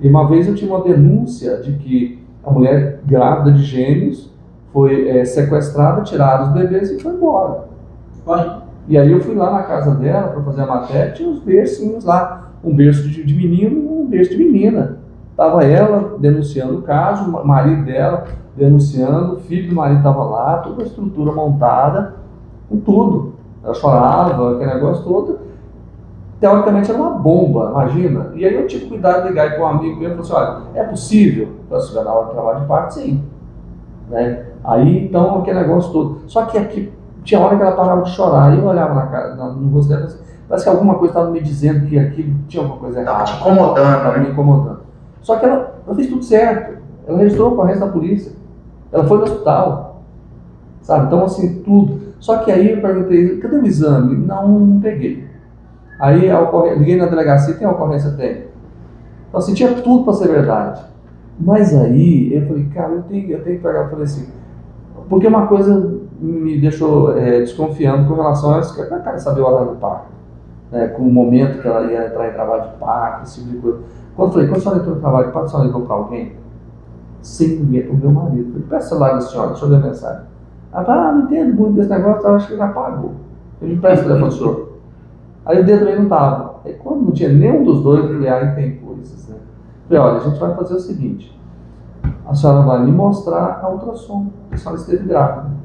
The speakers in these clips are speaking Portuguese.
E uma vez eu tive uma denúncia de que a mulher grávida de gêmeos foi sequestrada, tiraram os bebês e foi embora. Vai. E aí eu fui lá na casa dela para fazer a matéria, tinha uns bercinhos lá, um berço de menino e um berço de menina. Tava ela denunciando o caso, o marido dela denunciando, o filho do marido estava lá, toda a estrutura montada, com tudo. Ela chorava, aquele negócio todo. Teoricamente era uma bomba, imagina. E aí eu tive cuidado de ligar para um amigo meu e falou assim, olha, é possível? Eu falei, na hora do trabalho de parto, sim. Né? Aí, então, aquele negócio todo. Só que aqui, tinha hora que ela parava de chorar, e eu olhava na cara, no rosto dela e falei assim, parece que alguma coisa estava me dizendo que aquilo tinha alguma coisa errada. Estava te incomodando, Estava me incomodando. Só que ela fez tudo certo. Ela registrou a ocorrência da polícia. Ela foi no hospital. Sabe? Então, assim, tudo. Só que aí eu perguntei, cadê o exame? Não peguei. Aí liguei na delegacia, tem a ocorrência? Tem. Então, assim, tinha tudo para ser verdade. Mas aí, eu falei, cara, eu tenho que pegar. Eu falei assim, porque uma coisa me deixou desconfiando com relação a isso, que eu quero saber o horário do parto, né, com o momento que ela ia entrar em trabalho de parto, esse tipo de coisa. Quando a senhora entrou em trabalho de parto, a senhora ligou para alguém? Sim, liguei para o meu marido. Eu falei, peça o celular da senhora, deixa eu ver a mensagem. Ela falou, não entendo muito desse negócio, eu acho que já pagou. Eu me presta o telefone do senhor. Aí o dedo também não estava. Aí quando não tinha nenhum dos dois, eu falei, aí tem coisas, né? Eu falei, olha, a gente vai fazer o seguinte, a senhora vai me mostrar a ultrassom, a senhora esteve grávida.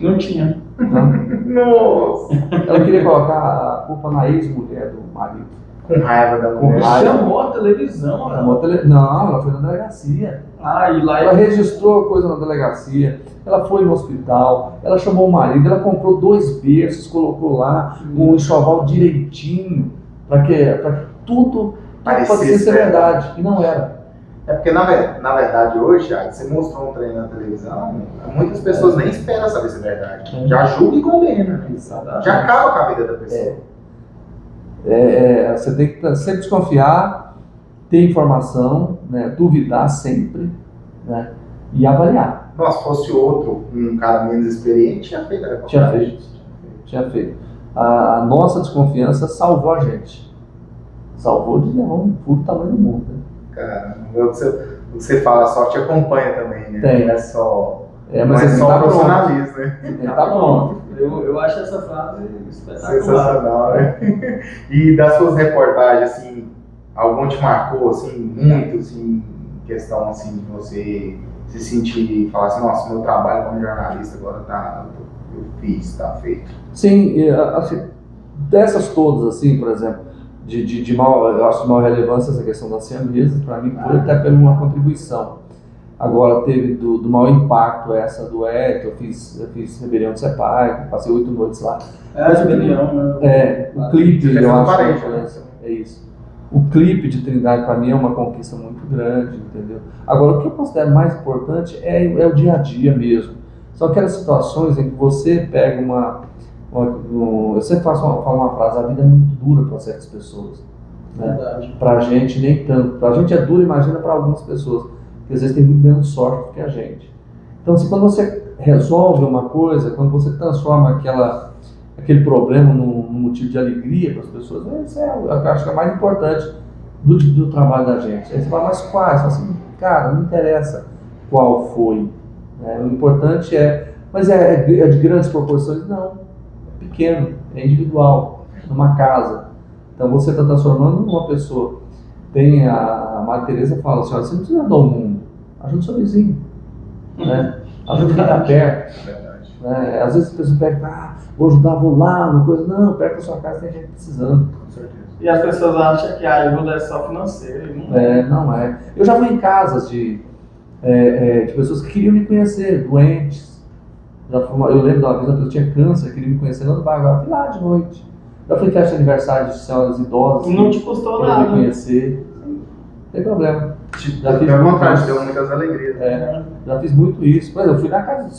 Não tinha. Não. Nossa. Ela queria colocar a culpa na ex-mulher do marido. Com raiva da mulher. Chamou a televisão, né? Não, ela foi na delegacia. E lá ela registrou a coisa na delegacia, ela foi no hospital, ela chamou o marido, ela comprou 2 berços, colocou lá um enxoval direitinho, para que tudo parecesse ser verdade, e não era. É porque, na verdade, hoje, você mostrou um treino na televisão, muitas pessoas nem esperam saber se é verdade. Já julga e condena, né? Já acaba com a vida da pessoa. Você tem que sempre desconfiar, ter informação, né, duvidar sempre, né, e avaliar. Se fosse outro, um cara menos experiente, tinha feito a reportagem. Tinha feito. A nossa desconfiança salvou a gente. Salvou de levar um puto tamanho do mundo. Né? Caramba, o que você fala, a sorte acompanha também, né? Tem. Não é só, mas não é só profissionalismo, né? Tá pronto. Eu acho essa frase espetacular. Sensacional, né? E das suas reportagens, assim, algum te marcou, assim, muito, assim, em questão, assim, de você se sentir e falar assim, nossa, meu trabalho como jornalista agora eu fiz, tá feito. Sim, assim, dessas todas, assim, por exemplo, eu acho de maior relevância essa questão das siamesas, para mim foi até por uma contribuição. Agora teve do maior impacto essa do eu fiz Rebelião de Sepai, passei 8 noites lá. Rebelião, né? O clipe, eu acho parede, que é isso. O clipe de Trindade para mim é uma conquista muito grande, entendeu? Agora, o que eu considero mais importante é o dia a dia mesmo. São aquelas situações em que você pega eu sempre falo uma frase, a vida é muito dura para certas pessoas. Né? Pra gente nem tanto. Pra gente é dura, imagina para algumas pessoas, que às vezes tem muito menos sorte do que a gente. Então, assim, quando você resolve uma coisa, quando você transforma aquele problema num motivo de alegria para as pessoas, eu acho que é mais importante do trabalho da gente. Aí você fala, mas quais? Você fala assim, cara, não interessa qual foi. Né? O importante mas é de grandes proporções? Não. É pequeno, é individual, numa casa. Então você está transformando numa pessoa. Tem a Madre Teresa fala assim, você não precisa ajudar o mundo, ajuda o seu vizinho. Né? Ajuda quem está perto. Né? Às vezes a pessoa pega, vou ajudar, vou lá, uma coisa. Não, perto da sua casa tem gente precisando. Com certeza. E as pessoas acham que a ajuda é só financeira. Não é. Eu já fui em casas de pessoas que queriam me conhecer, doentes. Eu lembro de uma vez uma pessoa tinha câncer, queria me conhecer lá no bairro, eu fui lá de noite. Já fui em festa de aniversário de senhoras idosas. Não te custou queriam nada. me conhecer. Não tem problema. Já fiz vontade, deu muitas alegrias. Já fiz muito isso. Por exemplo, eu fui na casa do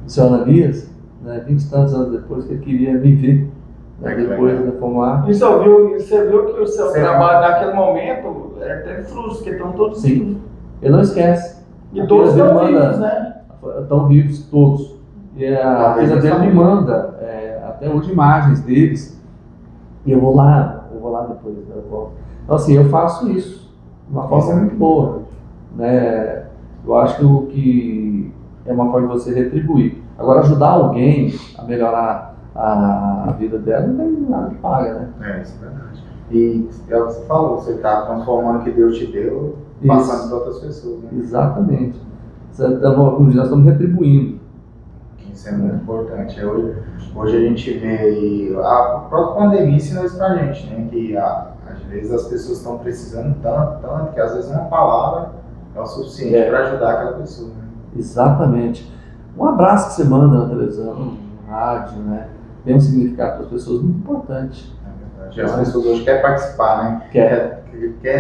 seu Ananias, né, 20 e tantos anos depois, que ele queria me ver. Né, depois de formar. E você viu que o seu trabalho naquele momento teve frutos, porque estão todos vivos. Ele não esquece. E todos estão vivos, né? Estão vivos, todos. E a filha dele me manda até hoje imagens deles. E eu vou lá depois. Então assim, eu faço isso. uma forma muito boa, né? Eu acho que o que é uma forma de você retribuir. Agora, ajudar alguém a melhorar a vida dela não tem nada que paga, né? Isso é verdade. E é o que você falou, você está transformando o que Deus te deu, passando para outras pessoas, né? Exatamente. Como nós estamos retribuindo. Isso é muito importante. Hoje a gente vê aí, a própria pandemia ensinou isso pra gente, né? Que às vezes as pessoas estão precisando tanto, que às vezes uma palavra é o suficiente para ajudar aquela pessoa. Né? Exatamente. Um abraço que você manda na televisão, no rádio, né? Tem um significado para as pessoas muito importante. É verdade. E as pessoas hoje querem participar, né? Quer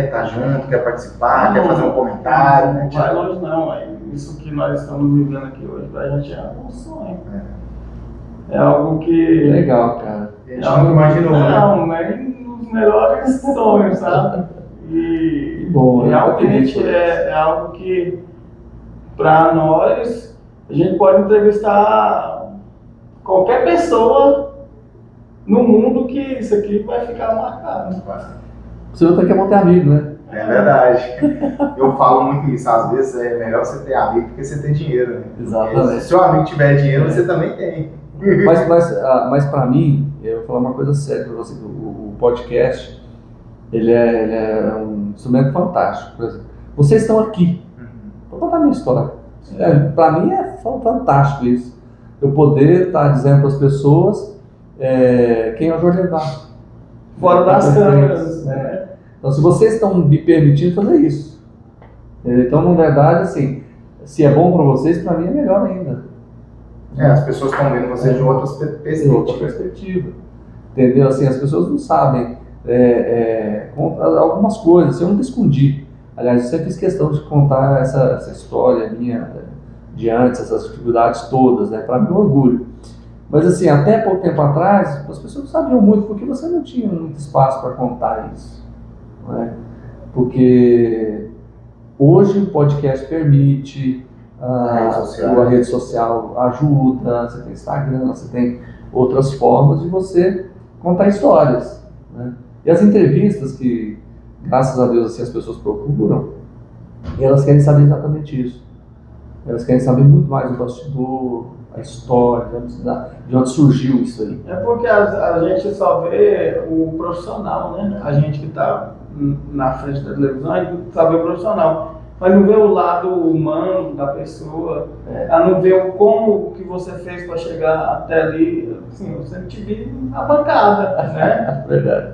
estar junto, quer participar, quer fazer um comentário. Não vai longe não, isso que nós estamos vivendo aqui hoje, pra gente é um sonho. É algo que... Legal, cara. A gente nunca imaginou, né? Não, é um dos melhores sonhos, sabe? E bom, realmente é algo que, para nós, a gente pode entrevistar qualquer pessoa no mundo que isso aqui vai ficar marcado. Você não quer manter amigo, né? É verdade. Eu falo muito isso. Às vezes é melhor você ter amigo do que você ter dinheiro, né? Exatamente. Se seu amigo tiver dinheiro, você também tem. Mas para mim, eu vou falar uma coisa séria para você. O podcast, ele é um instrumento fantástico. Por exemplo, vocês estão aqui. Vou contar a minha história. Para mim é fantástico isso. Eu poder estar dizendo para as pessoas quem é o Jorge Eduardo. Fora das câmeras, né? Então, se vocês estão me permitindo fazer isso, então, na verdade, assim, se é bom para vocês, para mim é melhor ainda. As pessoas estão vendo vocês de outra perspectiva. Entendeu? Assim, as pessoas não sabem algumas coisas. Eu nunca escondi. Aliás, eu sempre fiz questão de contar essa história minha de antes, essas dificuldades todas, né? Para mim é um orgulho. Mas assim, até pouco tempo atrás, as pessoas não sabiam muito porque você não tinha muito espaço para contar isso. Não é? Porque hoje o podcast permite, a rede social ajuda, você tem Instagram, você tem outras formas de você contar histórias. Né? E as entrevistas que, graças a Deus, assim, as pessoas procuram, elas querem saber exatamente isso. Elas querem saber muito mais do bastidor, a história, de onde surgiu isso aí. É porque a gente só vê o profissional, né? A gente que está na frente da televisão, a gente só vê o profissional. Mas não vê o lado humano da pessoa, não vê como que você fez para chegar até ali. Assim, eu sempre te vi na bancada, né? Verdade.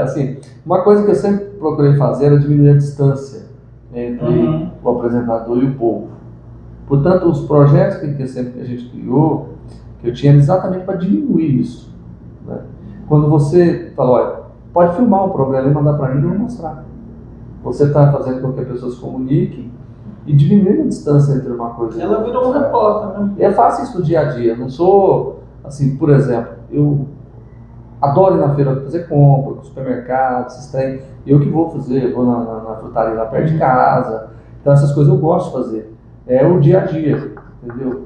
Assim, uma coisa que eu sempre procurei fazer era diminuir a distância entre o apresentador e o povo. Portanto, os projetos que a gente criou, que eu tinha exatamente para diminuir isso. Né? Quando você fala, olha, pode filmar um programa e mandar para mim e eu vou mostrar. Você está fazendo com que a pessoa se comunique e diminuir a distância entre uma coisa e outra. Ela virou um repórter, né? Eu faço isso no dia a dia. Não sou, assim, por exemplo, eu adoro ir na feira fazer compra, no supermercado, esses trem. Eu que vou fazer, eu vou na frutaria lá perto de casa. Então essas coisas eu gosto de fazer. É o dia a dia, entendeu?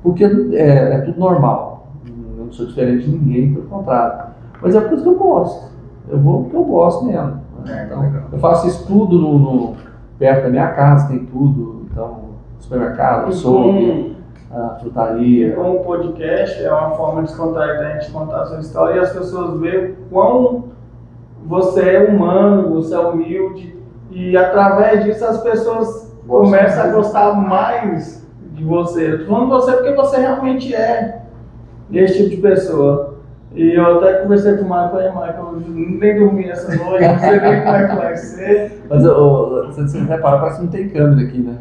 Porque é tudo normal. Eu não sou diferente de ninguém, pelo contrário. Mas é por isso que eu gosto. Eu vou porque eu gosto mesmo. Então, eu faço isso tudo perto da minha casa, tem tudo. Então, supermercado, açougue, a frutaria. Como o podcast é uma forma descontraída da gente contar a sua história e as pessoas veem quão você é humano, você é humilde. E através disso as pessoas começam a gostar mais de você. Eu tô falando de você porque você realmente é esse tipo de pessoa. E eu até conversei com o Michael, falei, Michael, eu nem dormi essa noite, não sei nem como é que vai ser. Mas você não repara, parece que não tem câmera aqui, né?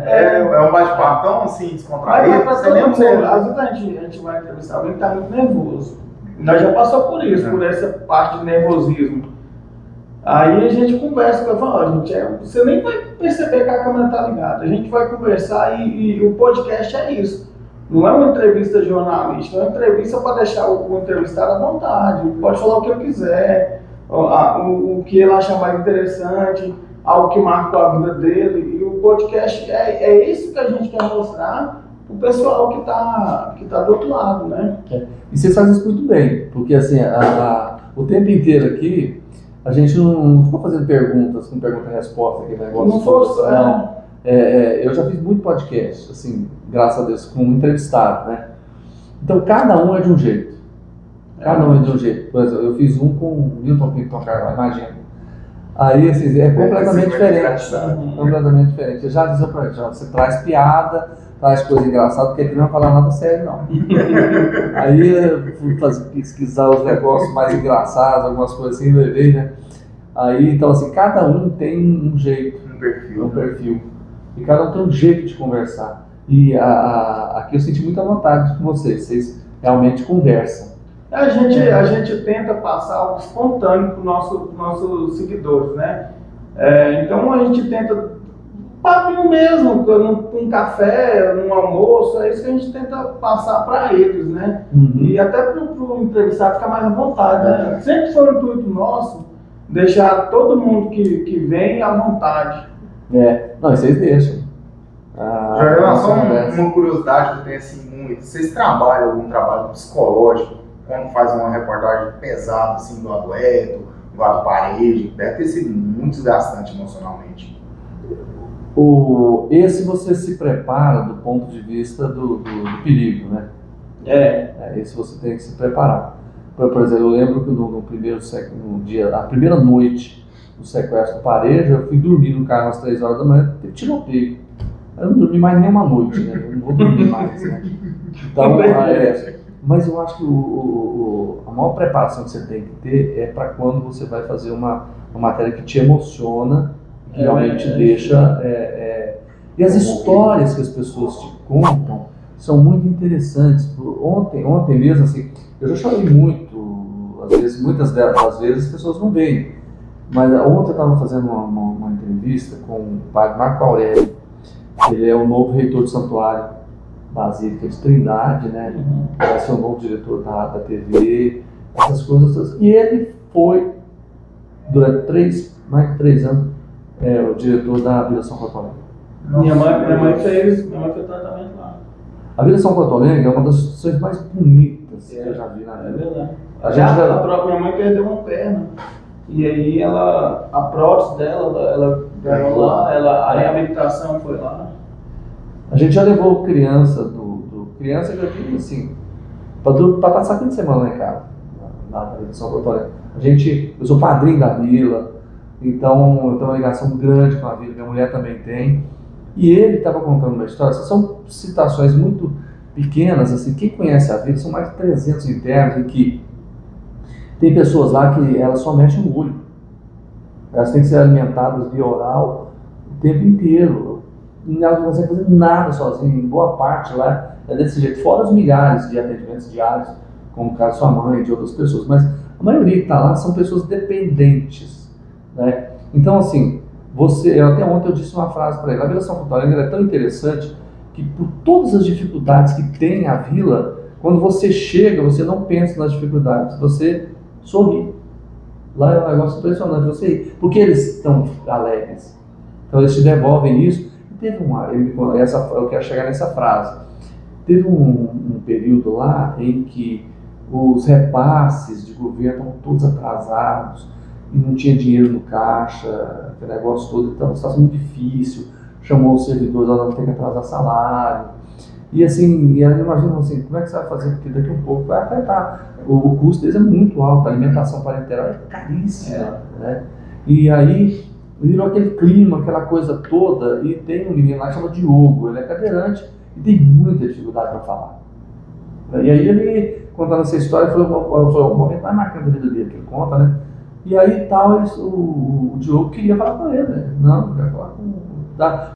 É um bate-papo tão assim, descontraído. Mas às vezes a gente vai entrevistar alguém que está muito nervoso. Nós já passou por isso, por essa parte de nervosismo. Aí a gente conversa, eu falo, você nem vai perceber que a câmera está ligada. A gente vai conversar e o podcast é isso. Não é uma entrevista jornalística, é uma entrevista para deixar o entrevistado à vontade. Ele pode falar o que eu quiser, o que ele achar mais interessante, algo que marcou a vida dele. E o podcast é isso que a gente quer mostrar para o pessoal que tá do outro lado, né? E vocês fazem isso muito bem, porque assim, o tempo inteiro aqui, A gente não ficou fazendo perguntas com pergunta e resposta, aquele negócio. Não fosse, não. Eu já fiz muito podcast, assim, graças a Deus, com um entrevistado, né? Então cada um é de um jeito. Cada um é de um jeito. Por exemplo, eu fiz um com o Milton Pinto Carvalho, imagina. Aí, assim, é completamente diferente. Completamente diferente. Eu já disse pra ele, você traz piada, traz coisa engraçada, porque aqui não vai falar nada sério, não. Aí eu fui pesquisar os negócios mais engraçados, algumas coisas assim, levei, né? Aí, então, assim, cada um tem um jeito, um perfil. E cada um tem um jeito de conversar. E aqui eu senti muita vontade com vocês realmente conversam. A gente tenta passar algo espontâneo para os nossos seguidores, né? Então a gente tenta papinho mesmo, num café, num almoço, é isso que a gente tenta passar para eles, né? E até para o entrevistado ficar mais à vontade, né? Sempre foi um intuito nosso deixar todo mundo que vem à vontade. Não, vocês deixam. Já só uma curiosidade que eu tenho assim muito. Vocês trabalham algum trabalho psicológico quando faz uma reportagem pesada assim do atleta, do parede? Deve ter sido muito desgastante emocionalmente. Esse você se prepara do ponto de vista do perigo, né? Esse você tem que se preparar. Por exemplo, eu lembro que no a primeira noite do sequestro do Pareja, eu fui dormir no carro às 3 horas da manhã, teve tiroteio. Eu não dormi mais nenhuma noite, né? Eu não vou dormir mais, né? Então, mas eu acho que a maior preparação que você tem que ter é para quando você vai fazer uma matéria que te emociona, que realmente deixa... E as histórias que as pessoas te contam são muito interessantes. Ontem mesmo, assim, eu já chorei muito, às vezes, muitas das vezes as pessoas não veem. Mas ontem eu estava fazendo uma entrevista com o padre Marco Aurélio. Ele é o novo reitor do Santuário Basílica de Trindade, né? Vai ser o novo diretor da TV, essas coisas. E ele foi, durante mais de 3 anos, o diretor da Vila São Bartolomeu. Minha mãe fez tratamento lá. A Vila São Bartolomeu é uma das instituições mais bonitas que eu já vi na vida. É verdade. A própria minha mãe perdeu uma perna. E aí a prótese dela, ela ganhou lá, a reabilitação foi lá. A gente já levou criança criança que eu digo assim, para passar fim de semana lá em casa, na Vila São Bartolomeu. Eu sou padrinho da vila, então eu tenho uma ligação grande com a vila, minha mulher também tem. E ele estava contando uma história, essas são citações muito pequenas, assim, quem conhece a vila, são mais de 300 internos, em que tem pessoas lá que elas só mexem no olho. Elas têm que ser alimentadas via oral o tempo inteiro. E elas não conseguem fazer nada sozinhas. Em boa parte lá é desse jeito. Fora os milhares de atendimentos diários, como o caso da sua mãe e de outras pessoas. Mas a maioria que está lá são pessoas dependentes, né? Então, assim, até ontem eu disse uma frase para ele. A Vila São Bartolomeu é tão interessante que, por todas as dificuldades que tem a vila, quando você chega, você não pensa nas dificuldades, você sorri. Lá é um negócio impressionante você ir, porque eles estão alegres. Então eles te devolvem isso. E teve eu quero chegar nessa frase. Teve um período lá em que os repasses de governo estavam todos atrasados e não tinha dinheiro no caixa, aquele negócio todo, então uma situação muito difícil. Chamou os servidores, ela tem que atrasar salário. E assim, eu imagino assim, como é que você vai fazer? Porque daqui a um pouco vai afetar. O custo deles é muito alto, a alimentação parenteral é caríssima, né? E aí virou aquele clima, aquela coisa toda, e tem um menino lá que chama Diogo, ele é cadeirante e tem muita dificuldade para falar. E aí ele, contando essa história, foi o momento mais marcante da vida dele, que ele conta, né? E aí tal, o Diogo queria falar com ele, né? Não quer falar com...